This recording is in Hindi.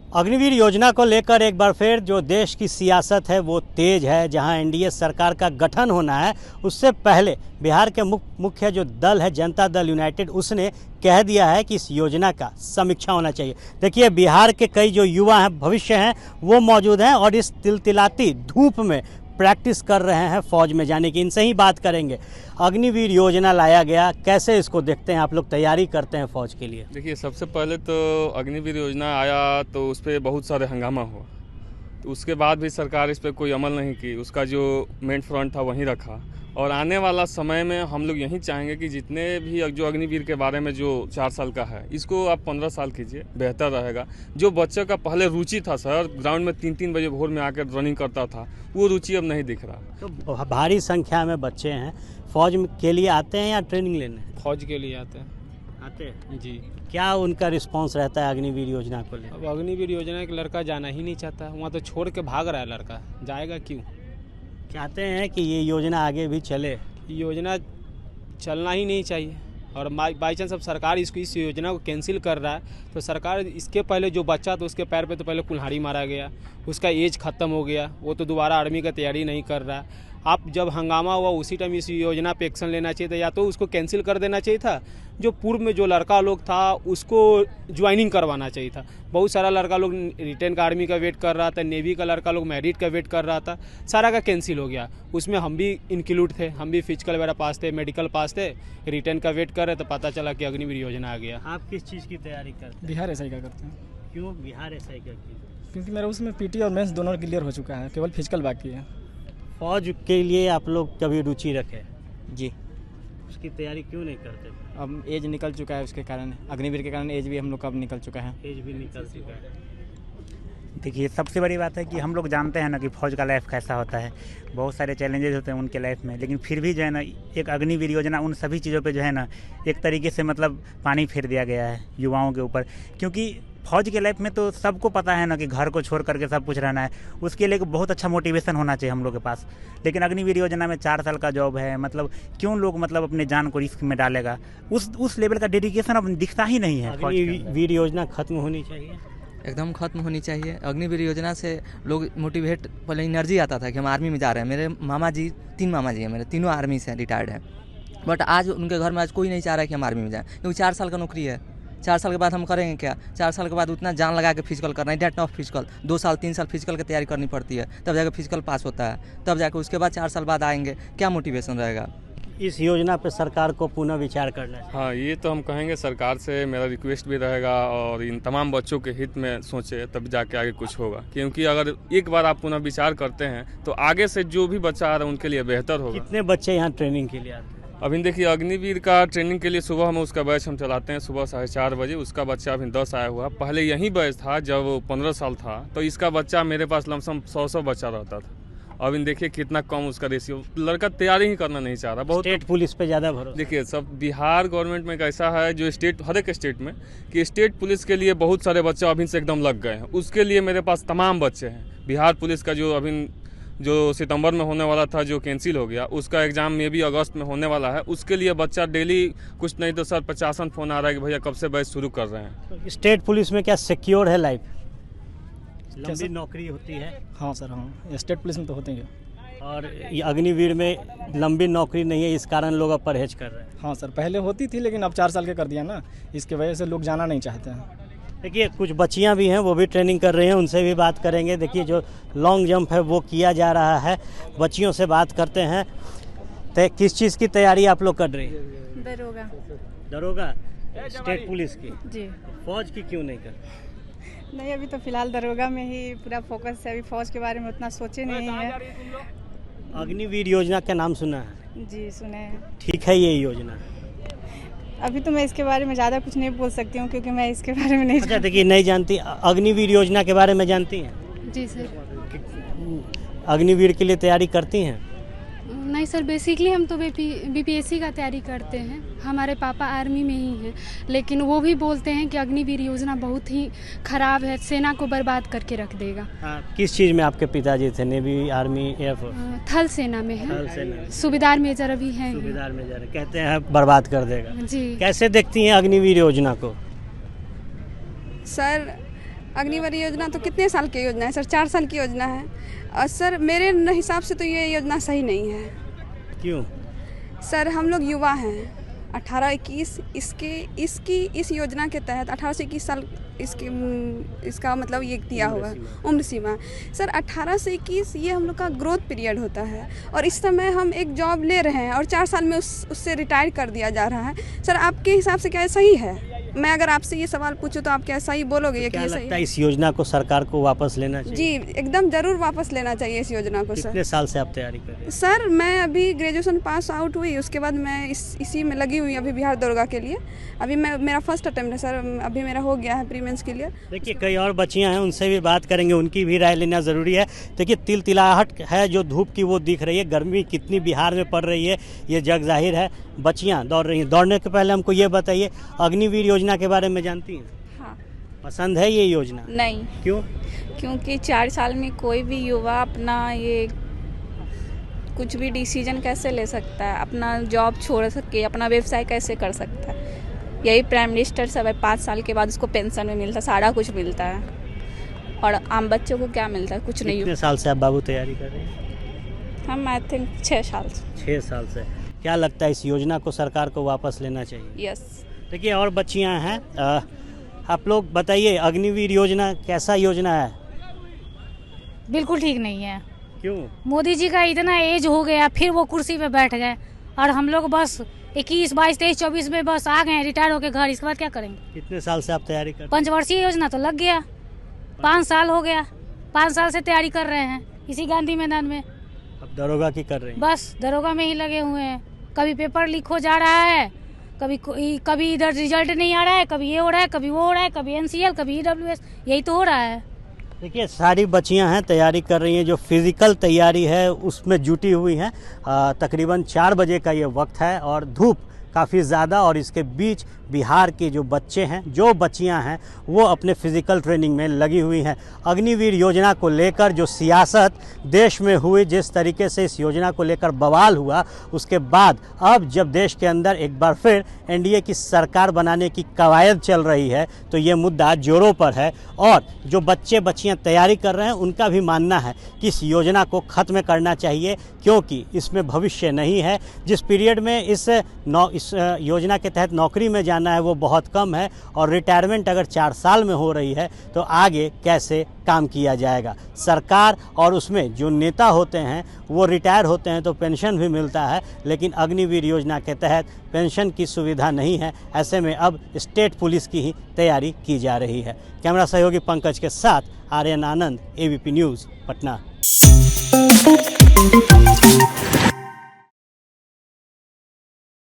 अग्निवीर योजना को लेकर एक बार फिर जो देश की सियासत है वो तेज है। जहां एनडीए सरकार का गठन होना है उससे पहले बिहार के मुख्य जो दल है जनता दल यूनाइटेड, उसने कह दिया है कि इस योजना का समीक्षा होना चाहिए। देखिए, बिहार के कई जो युवा हैं, भविष्य हैं, वो मौजूद हैं और इस तिलतिलाती धूप में प्रैक्टिस कर रहे हैं फौज में जाने की। इनसे ही बात करेंगे। अग्निवीर योजना लाया गया, कैसे इसको देखते हैं आप लोग, तैयारी करते हैं फौज के लिए? देखिए, सबसे पहले तो अग्निवीर योजना आया तो उस पर बहुत सारे हंगामा हुआ, तो उसके बाद भी सरकार इस पर कोई अमल नहीं की। उसका जो मेन फ्रंट था वहीं रखा। और आने वाला समय में हम लोग यही चाहेंगे कि जितने भी जो अग्निवीर के बारे में जो 4 साल का है, इसको आप 15 साल कीजिए, बेहतर रहेगा। जो बच्चे का पहले रुचि था सर, ग्राउंड में 3-3 बजे भोर में आकर रनिंग करता था, वो रुचि अब नहीं दिख रहा। तो भारी संख्या में बच्चे हैं, फौज के लिए आते हैं या ट्रेनिंग लेने? फौज के लिए आते हैं जी। क्या उनका रिस्पांस रहता है अग्निवीर योजना को लेकर? अब अग्निवीर योजना के लड़का जाना ही नहीं चाहता, वहाँ तो छोड़ के भाग रहा है लड़का, जाएगा क्यों? चाहते हैं कि ये योजना आगे भी चले। योजना चलना ही नहीं चाहिए। और बाई चांस अब सरकार इस योजना को कैंसिल कर रहा है, तो सरकार इसके पहले जो बच्चा था उसके पैर पे तो पहले कुल्हाड़ी मारा गया, उसका एज ख़त्म हो गया, वो तो दोबारा आर्मी का तैयारी नहीं कर रहा है। आप जब हंगामा हुआ उसी टाइम इस योजना पे एक्शन लेना चाहिए था, या तो उसको कैंसिल कर देना चाहिए था। जो पूर्व में जो लड़का लोग था उसको ज्वाइनिंग करवाना चाहिए था। बहुत सारा लड़का लोग रिटर्न का आर्मी का वेट कर रहा था, नेवी का लड़का लोग मेरिट का वेट कर रहा था, सारा का कैंसिल हो गया। उसमें हम भी इंक्लूड थे, हम भी फिजिकल वगैरह पास थे, मेडिकल पास थे, रिटर्न का वेट कर रहे, तो पता चला कि अग्निवीर योजना आ गया। आप किस चीज़ की तैयारी करते हैं? बिहार एसआई का करते हैं। क्यों बिहार एसआई का? क्योंकि मेरा उसमें पीटी और मेंस दोनों क्लियर हो चुका है, केवल फिजिकल बाकी है। फौज के लिए आप लोग कभी रुचि रखे? जी। उसकी तैयारी क्यों नहीं करते? अब एज निकल चुका है, उसके कारण अग्निवीर के कारण एज भी हम लोग का अब निकल चुका है। एज भी निकल चुका है। देखिए, सबसे बड़ी बात है कि हम लोग जानते हैं ना कि फ़ौज का लाइफ कैसा होता है। बहुत सारे चैलेंजेस होते हैं उनके लाइफ में, लेकिन फिर भी जो है ना, एक अग्निवीर योजना उन सभी चीज़ों पे जो है ना एक तरीके से मतलब पानी फेर दिया गया है युवाओं के ऊपर। क्योंकि फौज के लाइफ में तो सबको पता है ना कि घर को छोड़ करके सब कुछ रहना है, उसके लिए बहुत अच्छा मोटिवेशन होना चाहिए हम लोग के पास। लेकिन अग्निवीर योजना में 4 साल का जॉब है, मतलब क्यों लोग मतलब अपने जान को रिस्क में डालेगा? उस लेवल का डेडिकेशन अब दिखता ही नहीं है। अग्निवीर योजना खत्म होनी चाहिए, एकदम खत्म होनी चाहिए। अग्निवीर योजना से लोग मोटिवेट, पहले एनर्जी आता था कि हम आर्मी में जा रहे हैं। मेरे मामा जी, 3 मामा जी हैं मेरे, तीनों आर्मी से रिटायर्ड हैं, बट आज उनके घर में आज कोई नहीं चाह रहा है कि हम आर्मी में जाएं, क्योंकि 4 साल का नौकरी है। 4 साल के बाद हम करेंगे क्या? 4 साल के बाद उतना जान लगा के फिजिकल करना है, डेट ऑफ फिजिकल 2 साल 3 साल फिजिकल की तैयारी करनी पड़ती है, तब जाकर फिजिकल पास होता है, तब जाकर उसके बाद 4 साल बाद आएंगे, क्या मोटिवेशन रहेगा? इस योजना पे सरकार को पुनः विचार करना है। हाँ, ये तो हम कहेंगे सरकार से, मेरा रिक्वेस्ट भी रहेगा, और इन तमाम बच्चों के हित में सोचे, तब जाके आगे कुछ होगा। क्योंकि अगर एक बार आप पुनः विचार करते हैं तो आगे से जो भी बच्चा आ रहा है उनके लिए बेहतर होगा। कितने बच्चे यहाँ ट्रेनिंग के लिए आते हैं? अभी देखिए, अग्निवीर का ट्रेनिंग के लिए सुबह में उसका बैच हम चलाते हैं, सुबह 4:30 बजे। उसका बच्चा अभी 10 आया हुआ। पहले यही बैच था जब वो 15 साल था, तो इसका बच्चा मेरे पास लमसम 100 बच्चा रहता था। अभी देखिए कितना कम उसका रेशियो, लड़का तैयारी ही करना नहीं चाह रहा। बहुत स्टेट पुलिस पे ज़्यादा भरोसा। देखिए, सब बिहार गवर्नमेंट में कैसा है, जो स्टेट, हर एक स्टेट में, कि स्टेट पुलिस के लिए बहुत सारे बच्चे अभी से एकदम लग गए हैं। उसके लिए मेरे पास तमाम बच्चे हैं। बिहार पुलिस का जो सितंबर में होने वाला था, जो कैंसिल हो गया, उसका एग्ज़ाम में भी अगस्त में होने वाला है। उसके लिए बच्चा डेली कुछ नहीं तो सर 50 फ़ोन आ रहा है कि भैया कब से बैच शुरू कर रहे हैं। तो स्टेट पुलिस में क्या सिक्योर है लाइफ? लंबी नौकरी होती है? हाँ सर, हाँ, स्टेट पुलिस में तो होते हैं। और ये अग्निवीर में लंबी नौकरी नहीं है, इस कारण लोग अब परहेज कर रहे हैं। हाँ सर, पहले होती थी लेकिन अब 4 साल के कर दिया ना, इसके वजह से लोग जाना नहीं चाहते हैं। देखिए, कुछ बच्चियां भी हैं, वो भी ट्रेनिंग कर रही हैं, उनसे भी बात करेंगे। देखिए, जो लॉन्ग जंप है वो किया जा रहा है, बच्चियों से बात करते हैं। तो किस चीज़ की तैयारी आप लोग कर रही हैं? दरोगा। दरोगा? स्टेट पुलिस की? जी। फौज की क्यों नहीं कर? नहीं, अभी तो फिलहाल दरोगा में ही पूरा फोकस है, अभी फौज के बारे में उतना सोचे नहीं है। अग्निवीर योजना का नाम सुना है? जी, सुने हैं। ठीक है ये योजना? अभी तो मैं इसके बारे में ज़्यादा कुछ नहीं बोल सकती हूँ, क्योंकि मैं इसके बारे में नहीं अच्छा, देखिए, नहीं जानती। अग्निवीर योजना के बारे में जानती हैं? जी सर। अग्निवीर के लिए तैयारी करती हैं? नहीं सर, बेसिकली हम तो बीपीएससी का तैयारी करते हैं। हमारे पापा आर्मी में ही हैं, लेकिन वो भी बोलते हैं कि अग्निवीर योजना बहुत ही खराब है, सेना को बर्बाद करके रख देगा। किस चीज़ में आपके पिताजी थे? Navy, army, air force? थल सेना में है। थल सेना। सूबेदार मेजर अभी हैं। सूबेदार मेजर, कहते हैं बर्बाद कर देगा। जी। कैसे देखती हैं अग्निवीर योजना को? सर, अग्निवीर योजना तो कितने साल की योजना है सर? 4 साल की योजना है। और सर मेरे हिसाब से तो ये योजना सही नहीं है। क्यों? सर हम लोग युवा हैं, 18-21 इस योजना के तहत 18 से 21 साल इसका मतलब ये दिया हुआ उम्र सीमा। सर 18 से 21 ये हम लोग का ग्रोथ पीरियड होता है और इस समय हम एक जॉब ले रहे हैं और 4 साल में उससे रिटायर कर दिया जा रहा है। सर आपके हिसाब से क्या सही है? मैं अगर आपसे ये सवाल पूछूं तो आप क्या सही बोलोगे? तो क्या लगता है इस योजना को सरकार को वापस लेना चाहिए? जी एकदम ज़रूर वापस लेना चाहिए इस योजना को। सर कितने साल से आप तैयारी कर रहे हैं? सर मैं अभी ग्रेजुएशन पास आउट हुई, उसके बाद मैं इसी में लगी हुई अभी बिहार दरोगा के लिए। अभी मेरा फर्स्ट अटेम्प्ट है सर, अभी मेरा हो गया है प्री मेंस के लिए। देखिए कई और बच्चियां हैं, उनसे भी बात करेंगे, उनकी भी राय लेना ज़रूरी है। देखिए तिलतिलाहट है जो धूप की वो दिख रही है, गर्मी कितनी बिहार में पड़ रही है ये जग जाहिर है। बच्चियां दौड़ रही हैं। दौड़ने के पहले हमको ये बताइए, अग्निवीर योजना के बारे में जानती हैं? हाँ। पसंद है ये योजना? नहीं। क्यों? क्योंकि 4 साल में कोई भी युवा अपना ये कुछ भी डिसीजन कैसे ले सकता है, अपना जॉब छोड़ सके, अपना व्यवसाय कैसे कर सकता है। यही प्राइम मिनिस्टर सब है, 5 साल के बाद उसको पेंशन में मिलता है, सारा कुछ मिलता है। और आम बच्चों को क्या मिलता है? कुछ नहीं। कितने साल से आप बाबू तैयारी कर रहे हैं? हम आई थिंक 6 साल से। 6 साल से। क्या लगता है इस योजना को सरकार को वापस लेना चाहिए? यस। देखिए और बच्चियां हैं, आप लोग बताइए अग्निवीर योजना कैसा योजना है? बिल्कुल ठीक नहीं है। क्यों? मोदी जी का इतना एज हो गया, फिर वो कुर्सी पे बैठ गए और हम लोग बस 21, 22, 23, 24 में बस आ गए रिटायर होके घर। इसके बाद क्या करेंगे? कितने साल से आप तैयारी कर रहे हैं? 5 वर्षीय योजना तो लग गया, 5 साल हो गया, 5 साल से तैयारी कर रहे हैं इसी गांधी मैदान में। अब दरोगा की कर रहे हैं? बस दरोगा में ही लगे हुए हैं। कभी पेपर लीक हो जा रहा है, कभी इधर रिजल्ट नहीं आ रहा है, कभी ये हो रहा है, कभी वो हो रहा है, कभी NCL, कभी EWS, यही तो हो रहा है। देखिए सारी बच्चियां हैं, तैयारी कर रही हैं, जो फिज़िकल तैयारी है उसमें जुटी हुई हैं। तकरीबन 4 बजे का ये वक्त है और धूप काफ़ी ज़्यादा, और इसके बीच बिहार के जो बच्चे हैं, जो बच्चियां हैं, वो अपने फिज़िकल ट्रेनिंग में लगी हुई हैं। अग्निवीर योजना को लेकर जो सियासत देश में हुई, जिस तरीके से इस योजना को लेकर बवाल हुआ, उसके बाद अब जब देश के अंदर एक बार फिर NDA की सरकार बनाने की कवायद चल रही है तो ये मुद्दा जोरों पर है। और जो बच्चे बच्चियां तैयारी कर रहे हैं उनका भी मानना है कि इस योजना को ख़त्म करना चाहिए, क्योंकि इसमें भविष्य नहीं है। जिस पीरियड में इस योजना के तहत नौकरी में जाना है वो बहुत कम है, और रिटायरमेंट अगर 4 साल में हो रही है तो आगे कैसे काम किया जाएगा। सरकार और उसमें जो नेता होते हैं वो रिटायर होते हैं तो पेंशन भी मिलता है, लेकिन अग्निवीर योजना के तहत पेंशन की सुविधा नहीं है। ऐसे में अब स्टेट पुलिस की ही तैयारी की जा रही है। कैमरा सहयोगी पंकज के साथ आर्यन आनंद, ABP न्यूज़, पटना।